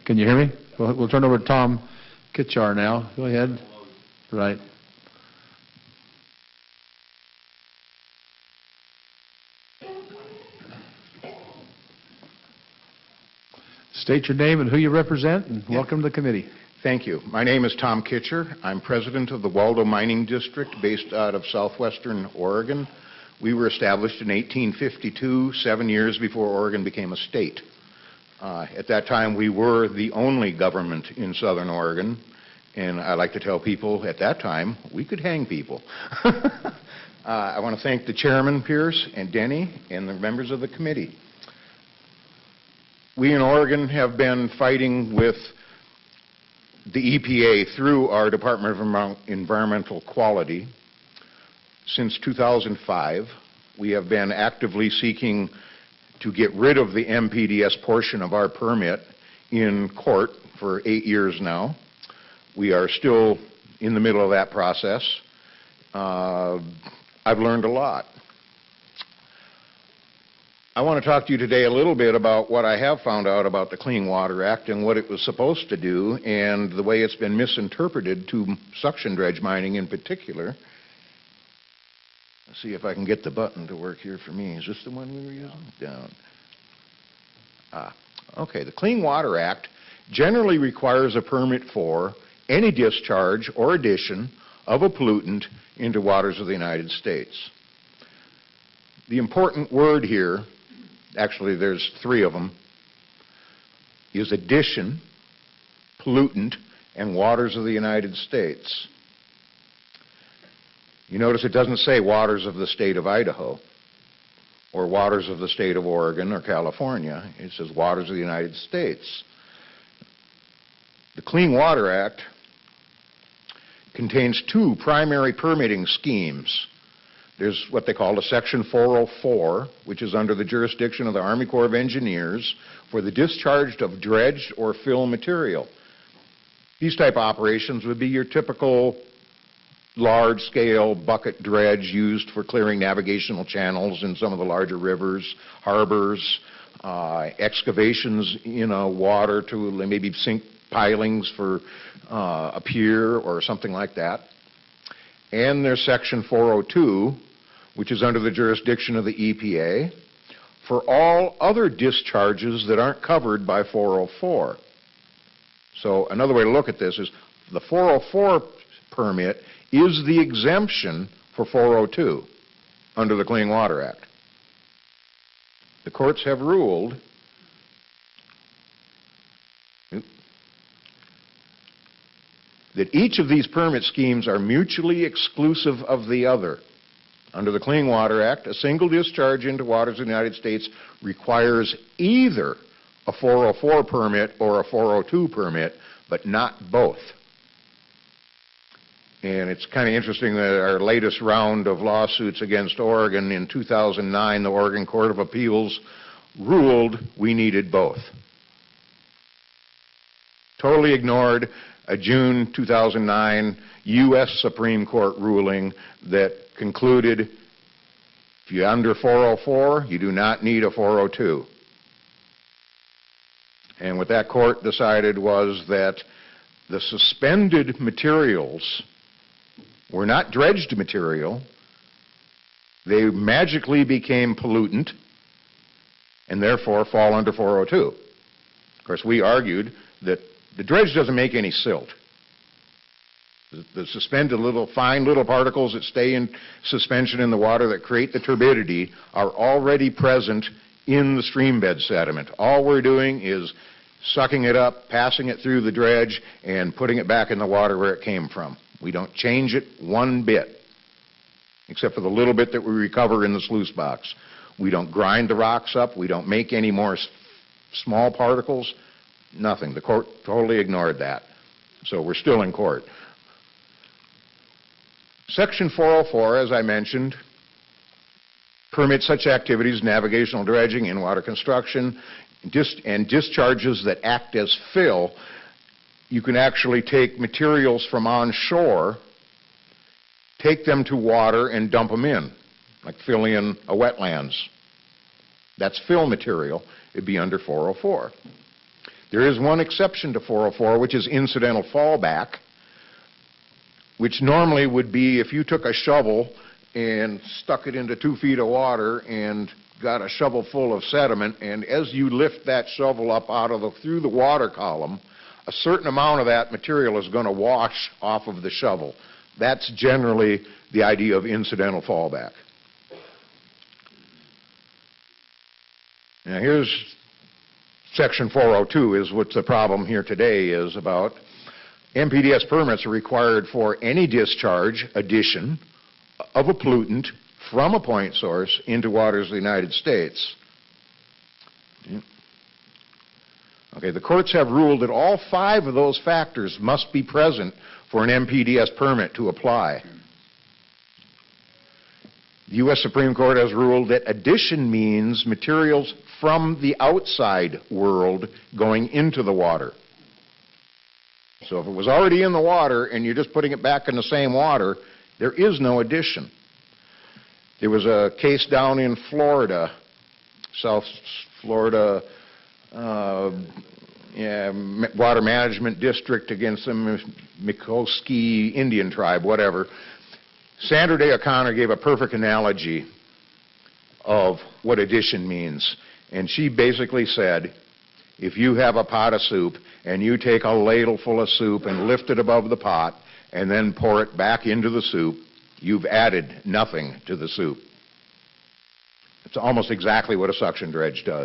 Can you hear me? We'll turn over to Tom Kitchar now. Go ahead. Right. State your name and who you represent, and welcome to the committee. Thank you. My name is Tom Kitchar. I'm president of the Waldo Mining District based out of southwestern Oregon. We were established in 1852, 7 years before Oregon became a state. At that time, we were the only government in southern Oregon, and I like to tell people at that time, we could hang people. I want to thank the chairman, Pierce, and Denny, and the members of the committee. We in Oregon have been fighting with the EPA through our Department of Environmental Quality since 2005. We have been actively seeking to get rid of the NPDES portion of our permit in court for 8 years now. We are still in the middle of that process. I've learned a lot. I want to talk to you today a little bit about what I have found out about the Clean Water Act and what it was supposed to do and the way it's been misinterpreted to suction dredge mining in particular. Let's see if I can get the button to work here for me. Is this the one we were using? Down. Okay. The Clean Water Act generally requires a permit for any discharge or addition of a pollutant into waters of the United States. The important word here, actually there's three of them, is addition, pollutant, and waters of the United States. You notice it doesn't say waters of the state of Idaho or waters of the state of Oregon or California. It says waters of the United States. The Clean Water Act contains two primary permitting schemes. There's what they call a Section 404, which is under the jurisdiction of the Army Corps of Engineers for the discharge of dredged or fill material. These type of operations would be your typical large-scale bucket dredge used for clearing navigational channels in some of the larger rivers, harbors, excavations in water to maybe sink pilings for a pier or something like that. And there's Section 402, which is under the jurisdiction of the EPA, for all other discharges that aren't covered by 404. So another way to look at this is the 404 permit is the exemption for 402 under the Clean Water Act. The courts have ruled that each of these permit schemes are mutually exclusive of the other. Under the Clean Water Act, a single discharge into waters of the United States requires either a 404 permit or a 402 permit, but not both. And it's kind of interesting that our latest round of lawsuits against Oregon in 2009, the Oregon Court of Appeals ruled we needed both. Totally ignored a June 2009 U.S. Supreme Court ruling that concluded if you're under 404, you do not need a 402. And what that court decided was that the suspended materials were not dredged material. They magically became pollutant and therefore fall under 402. Of course, we argued that the dredge doesn't make any silt. The suspended fine little particles that stay in suspension in the water that create the turbidity are already present in the stream bed sediment. All we're doing is sucking it up, passing it through the dredge, and putting it back in the water where it came from. We don't change it one bit, except for the little bit that we recover in the sluice box. We don't grind the rocks up. We don't make any more small particles. Nothing. The court totally ignored that. So we're still in court. Section 404, as I mentioned, permits such activities, navigational dredging, in-water construction, and discharges that act as fill. You can actually take materials from onshore, take them to water, and dump them in, like fill in a wetlands. That's fill material. It'd be under 404. There is one exception to 404, which is incidental fallback, which normally would be if you took a shovel and stuck it into 2 feet of water and got a shovel full of sediment, and as you lift that shovel up through the water column, a certain amount of that material is going to wash off of the shovel. That's generally the idea of incidental fallback. Now here's Section 402 is what the problem here today is about. NPDES permits are required for any discharge, addition of a pollutant from a point source into waters of the United States. Okay, the courts have ruled that all 5 of those factors must be present for an NPDES permit to apply. The U.S. Supreme Court has ruled that addition means materials from the outside world going into the water. So if it was already in the water and you're just putting it back in the same water, there is no addition. There was a case down in Florida, South Florida, Water Management District against the Mikoski Indian tribe, whatever. Sandra Day O'Connor gave a perfect analogy of what addition means. And she basically said, if you have a pot of soup and you take a ladle full of soup and lift it above the pot and then pour it back into the soup, you've added nothing to the soup. It's almost exactly what a suction dredge does.